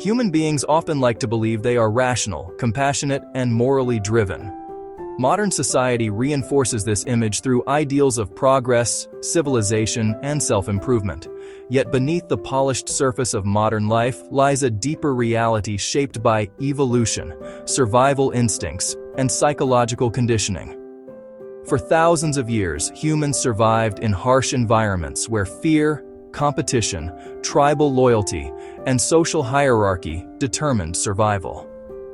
Human beings often like to believe they are rational, compassionate, and morally driven. Modern society reinforces this image through ideals of progress, civilization, and self-improvement. Yet beneath the polished surface of modern life lies a deeper reality shaped by evolution, survival instincts, and psychological conditioning. For thousands of years, humans survived in harsh environments where fear, competition, tribal loyalty, and social hierarchy determined survival.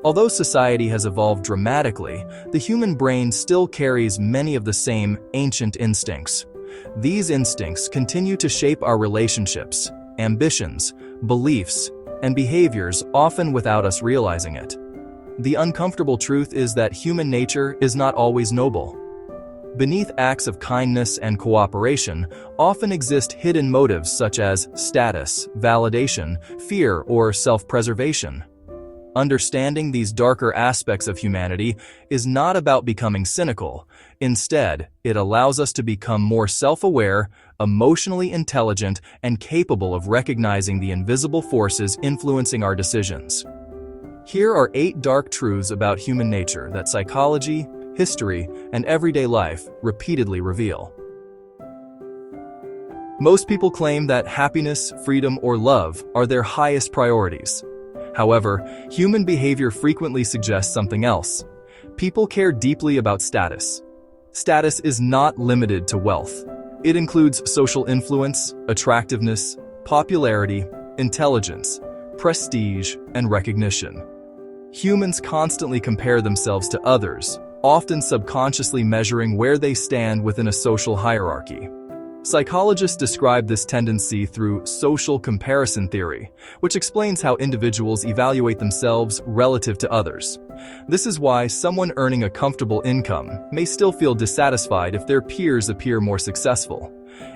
Although society has evolved dramatically, the human brain still carries many of the same ancient instincts. These instincts continue to shape our relationships, ambitions, beliefs, and behaviors, often without us realizing it. The uncomfortable truth is that human nature is not always noble. Beneath acts of kindness and cooperation often exist hidden motives such as status, validation, fear, or self-preservation. Understanding these darker aspects of humanity is not about becoming cynical. Instead, it allows us to become more self-aware, emotionally intelligent, and capable of recognizing the invisible forces influencing our decisions. Here are 8 dark truths about human nature that psychology, history, and everyday life repeatedly reveal. Most people claim that happiness, freedom, or love are their highest priorities. However, human behavior frequently suggests something else. People care deeply about status. Status is not limited to wealth. It includes social influence, attractiveness, popularity, intelligence, prestige, and recognition. Humans constantly compare themselves to others, often subconsciously measuring where they stand within a social hierarchy. Psychologists describe this tendency through social comparison theory, which explains how individuals evaluate themselves relative to others. This is why someone earning a comfortable income may still feel dissatisfied if their peers appear more successful.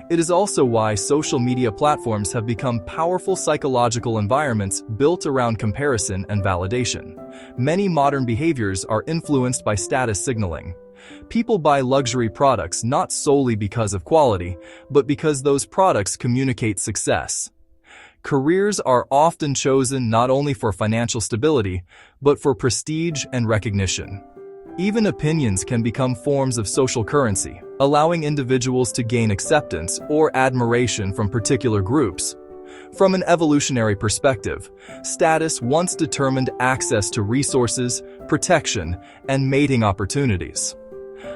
It is also why social media platforms have become powerful psychological environments built around comparison and validation. Many modern behaviors are influenced by status signaling. People buy luxury products not solely because of quality, but because those products communicate success. Careers are often chosen not only for financial stability, but for prestige and recognition. Even opinions can become forms of social currency, allowing individuals to gain acceptance or admiration from particular groups. From an evolutionary perspective, status once determined access to resources, protection, and mating opportunities.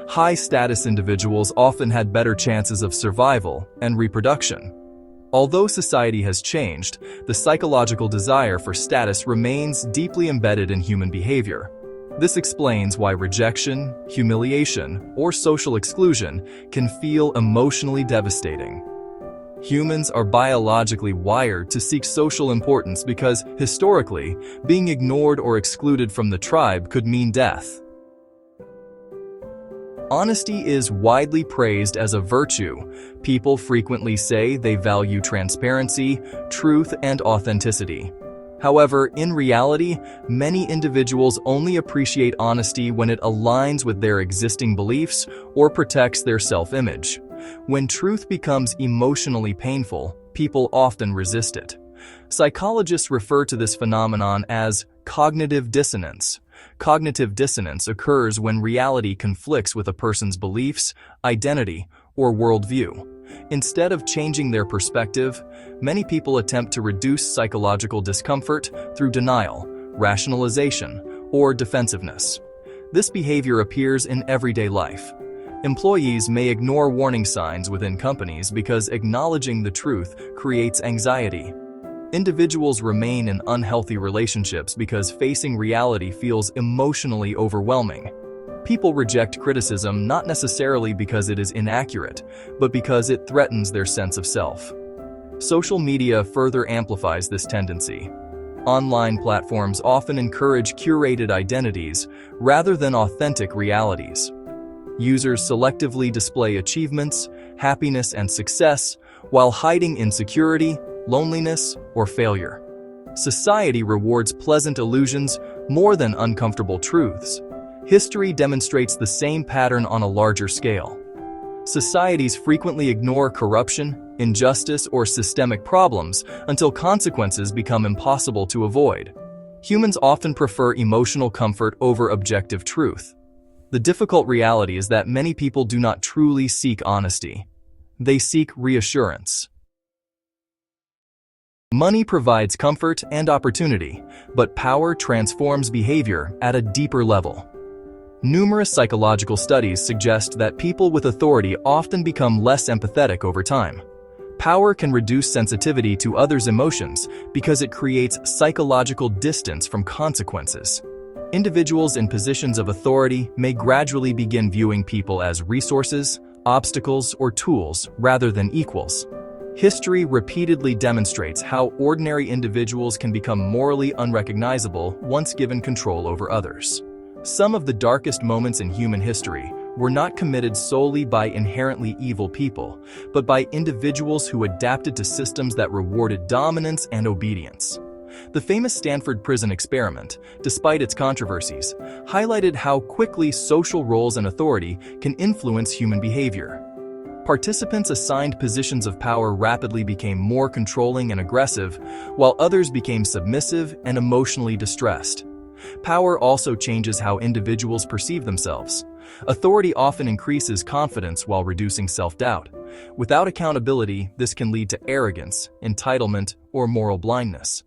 High-status individuals often had better chances of survival and reproduction. Although society has changed, the psychological desire for status remains deeply embedded in human behavior. This explains why rejection, humiliation, or social exclusion can feel emotionally devastating. Humans are biologically wired to seek social importance because, historically, being ignored or excluded from the tribe could mean death. Honesty is widely praised as a virtue. People frequently say they value transparency, truth, and authenticity. However, in reality, many individuals only appreciate honesty when it aligns with their existing beliefs or protects their self-image. When truth becomes emotionally painful, people often resist it. Psychologists refer to this phenomenon as cognitive dissonance. Cognitive dissonance occurs when reality conflicts with a person's beliefs, identity, or worldview. Instead of changing their perspective, many people attempt to reduce psychological discomfort through denial, rationalization, or defensiveness. This behavior appears in everyday life. Employees may ignore warning signs within companies because acknowledging the truth creates anxiety. Individuals remain in unhealthy relationships because facing reality feels emotionally overwhelming. People reject criticism not necessarily because it is inaccurate, but because it threatens their sense of self. Social media further amplifies this tendency. Online platforms often encourage curated identities rather than authentic realities. Users selectively display achievements, happiness, and success while hiding insecurity, loneliness, or failure. Society rewards pleasant illusions more than uncomfortable truths. History demonstrates the same pattern on a larger scale. Societies frequently ignore corruption, injustice, or systemic problems until consequences become impossible to avoid. Humans often prefer emotional comfort over objective truth. The difficult reality is that many people do not truly seek honesty. They seek reassurance. Money provides comfort and opportunity, but power transforms behavior at a deeper level. Numerous psychological studies suggest that people with authority often become less empathetic over time. Power can reduce sensitivity to others' emotions because it creates psychological distance from consequences. Individuals in positions of authority may gradually begin viewing people as resources, obstacles, or tools rather than equals. History repeatedly demonstrates how ordinary individuals can become morally unrecognizable once given control over others. Some of the darkest moments in human history were not committed solely by inherently evil people, but by individuals who adapted to systems that rewarded dominance and obedience. The famous Stanford prison experiment, despite its controversies, highlighted how quickly social roles and authority can influence human behavior. Participants assigned positions of power rapidly became more controlling and aggressive, while others became submissive and emotionally distressed. Power also changes how individuals perceive themselves. Authority often increases confidence while reducing self-doubt. Without accountability, this can lead to arrogance, entitlement, or moral blindness.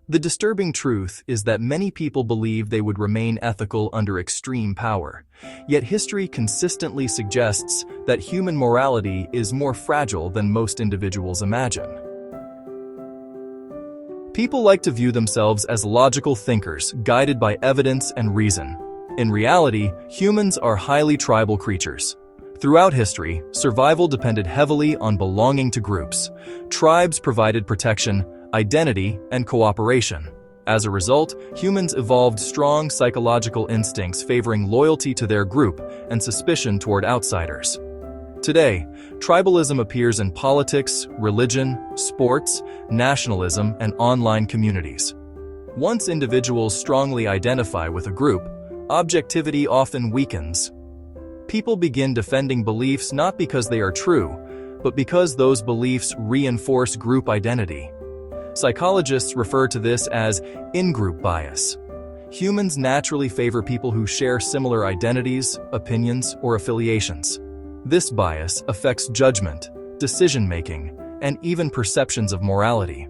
The disturbing truth is that many people believe they would remain ethical under extreme power. Yet history consistently suggests that human morality is more fragile than most individuals imagine. People like to view themselves as logical thinkers, guided by evidence and reason. In reality, humans are highly tribal creatures. Throughout history, survival depended heavily on belonging to groups. Tribes provided protection, identity, and cooperation. As a result, humans evolved strong psychological instincts favoring loyalty to their group and suspicion toward outsiders. Today, tribalism appears in politics, religion, sports, nationalism, and online communities. Once individuals strongly identify with a group, objectivity often weakens. People begin defending beliefs not because they are true, but because those beliefs reinforce group identity. Psychologists refer to this as in-group bias. Humans naturally favor people who share similar identities, opinions, or affiliations. This bias affects judgment, decision-making, and even perceptions of morality.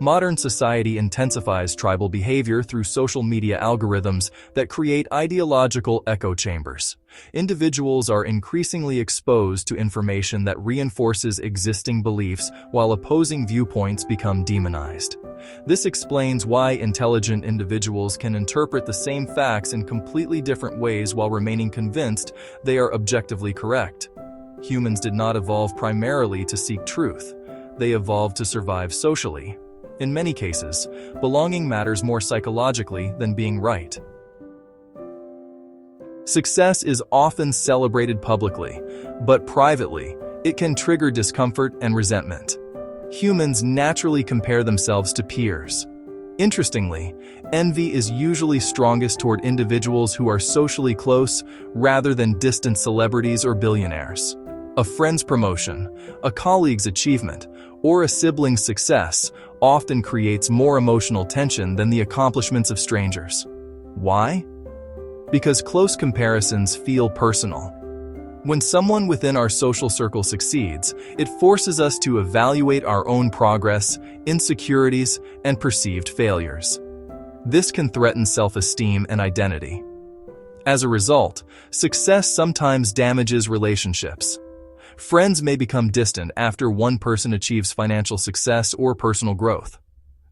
Modern society intensifies tribal behavior through social media algorithms that create ideological echo chambers. Individuals are increasingly exposed to information that reinforces existing beliefs, while opposing viewpoints become demonized. This explains why intelligent individuals can interpret the same facts in completely different ways while remaining convinced they are objectively correct. Humans did not evolve primarily to seek truth. They evolved to survive socially. In many cases, belonging matters more psychologically than being right. Success is often celebrated publicly, but privately, it can trigger discomfort and resentment. Humans naturally compare themselves to peers. Interestingly, envy is usually strongest toward individuals who are socially close rather than distant celebrities or billionaires. A friend's promotion, a colleague's achievement, or a sibling's success often creates more emotional tension than the accomplishments of strangers. Why? Because close comparisons feel personal. When someone within our social circle succeeds, it forces us to evaluate our own progress, insecurities, and perceived failures. This can threaten self-esteem and identity. As a result, success sometimes damages relationships. Friends may become distant after one person achieves financial success or personal growth.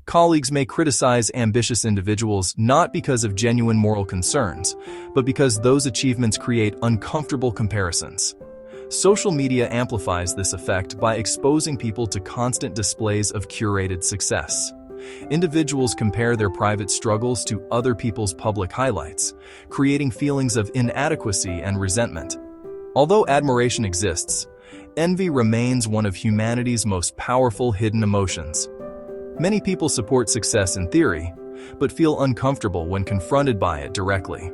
Colleagues may criticize ambitious individuals not because of genuine moral concerns, but because those achievements create uncomfortable comparisons. Social media amplifies this effect by exposing people to constant displays of curated success. Individuals compare their private struggles to other people's public highlights, creating feelings of inadequacy and resentment. Although admiration exists, envy remains one of humanity's most powerful hidden emotions. Many people support success in theory, but feel uncomfortable when confronted by it directly.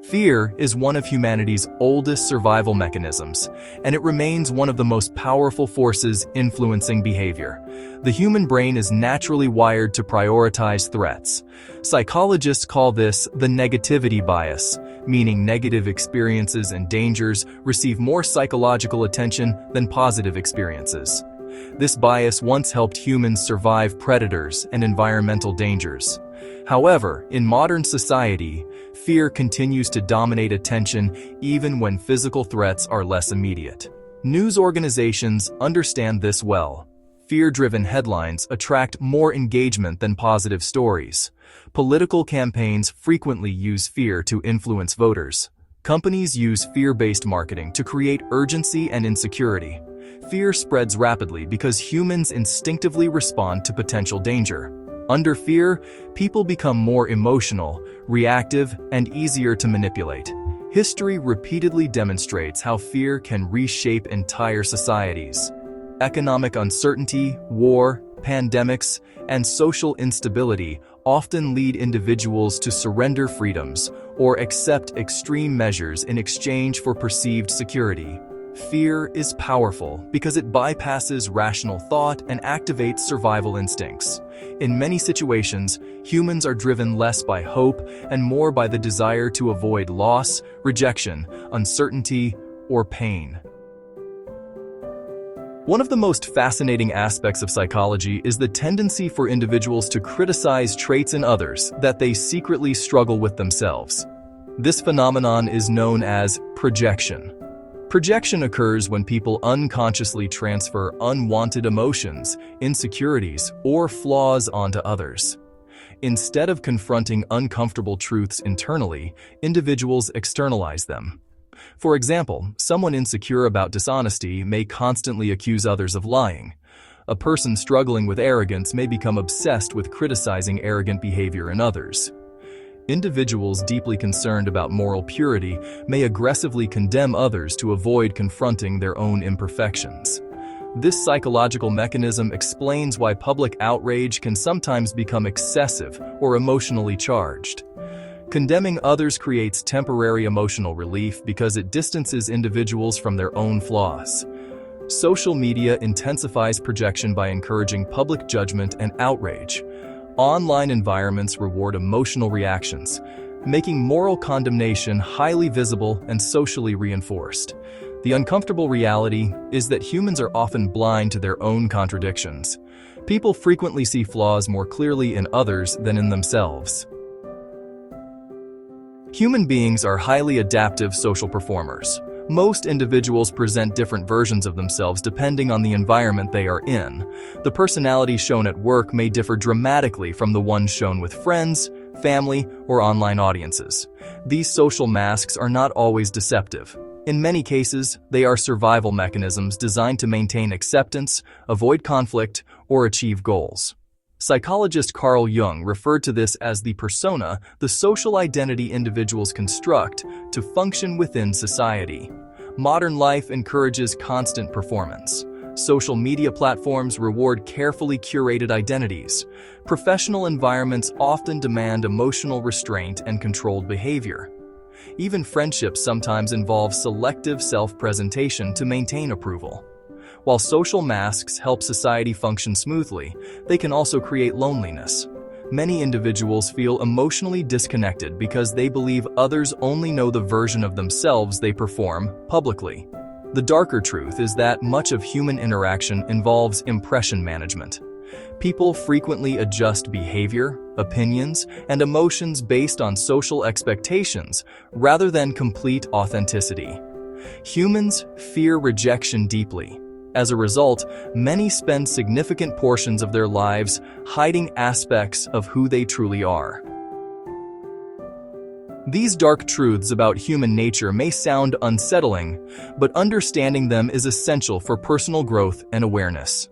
Fear is one of humanity's oldest survival mechanisms, and it remains one of the most powerful forces influencing behavior. The human brain is naturally wired to prioritize threats. Psychologists call this the negativity bias, meaning negative experiences and dangers receive more psychological attention than positive experiences. This bias once helped humans survive predators and environmental dangers. However, in modern society, fear continues to dominate attention even when physical threats are less immediate. News organizations understand this well. Fear-driven headlines attract more engagement than positive stories. Political campaigns frequently use fear to influence voters. Companies use fear-based marketing to create urgency and insecurity. Fear spreads rapidly because humans instinctively respond to potential danger. Under fear, people become more emotional, reactive, and easier to manipulate. History repeatedly demonstrates how fear can reshape entire societies. Economic uncertainty, war, pandemics, and social instability often lead individuals to surrender freedoms or accept extreme measures in exchange for perceived security. Fear is powerful because it bypasses rational thought and activates survival instincts. In many situations, humans are driven less by hope and more by the desire to avoid loss, rejection, uncertainty, or pain. One of the most fascinating aspects of psychology is the tendency for individuals to criticize traits in others that they secretly struggle with themselves. This phenomenon is known as projection. Projection occurs when people unconsciously transfer unwanted emotions, insecurities, or flaws onto others. Instead of confronting uncomfortable truths internally, individuals externalize them. For example, someone insecure about dishonesty may constantly accuse others of lying. A person struggling with arrogance may become obsessed with criticizing arrogant behavior in others. Individuals deeply concerned about moral purity may aggressively condemn others to avoid confronting their own imperfections. This psychological mechanism explains why public outrage can sometimes become excessive or emotionally charged. Condemning others creates temporary emotional relief because it distances individuals from their own flaws. Social media intensifies projection by encouraging public judgment and outrage. Online environments reward emotional reactions, making moral condemnation highly visible and socially reinforced. The uncomfortable reality is that humans are often blind to their own contradictions. People frequently see flaws more clearly in others than in themselves. Human beings are highly adaptive social performers. Most individuals present different versions of themselves depending on the environment they are in. The personality shown at work may differ dramatically from the one shown with friends, family, or online audiences. These social masks are not always deceptive. In many cases, they are survival mechanisms designed to maintain acceptance, avoid conflict, or achieve goals. Psychologist Carl Jung referred to this as the persona, the social identity individuals construct to function within society. Modern life encourages constant performance. Social media platforms reward carefully curated identities. Professional environments often demand emotional restraint and controlled behavior. Even friendships sometimes involve selective self-presentation to maintain approval. While social masks help society function smoothly, they can also create loneliness. Many individuals feel emotionally disconnected because they believe others only know the version of themselves they perform publicly. The darker truth is that much of human interaction involves impression management. People frequently adjust behavior, opinions, and emotions based on social expectations rather than complete authenticity. Humans fear rejection deeply. As a result, many spend significant portions of their lives hiding aspects of who they truly are. These dark truths about human nature may sound unsettling, but understanding them is essential for personal growth and awareness.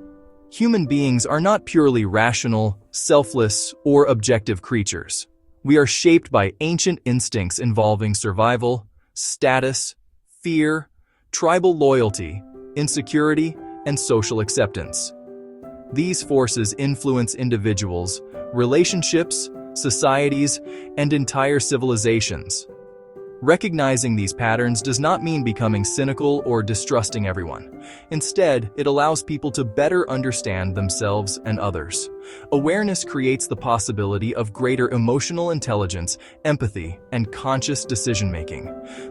Human beings are not purely rational, selfless, or objective creatures. We are shaped by ancient instincts involving survival, status, fear, tribal loyalty, insecurity, and social acceptance. These forces influence individuals, relationships, societies, and entire civilizations. Recognizing these patterns does not mean becoming cynical or distrusting everyone. Instead, it allows people to better understand themselves and others. Awareness creates the possibility of greater emotional intelligence, empathy, and conscious decision-making.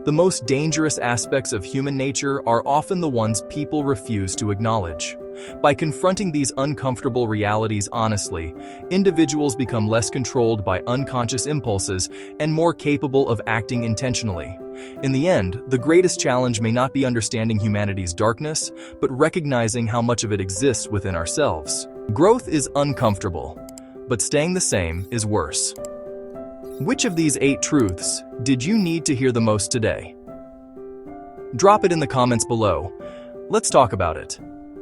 The most dangerous aspects of human nature are often the ones people refuse to acknowledge. By confronting these uncomfortable realities honestly, individuals become less controlled by unconscious impulses and more capable of acting intentionally. In the end, the greatest challenge may not be understanding humanity's darkness, but recognizing how much of it exists within ourselves. Growth is uncomfortable, but staying the same is worse. Which of these 8 truths did you need to hear the most today? Drop it in the comments below. Let's talk about it.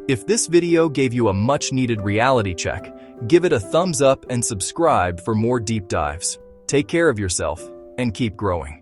If this video gave you a much-needed reality check, give it a thumbs up and subscribe for more deep dives. Take care of yourself and keep growing.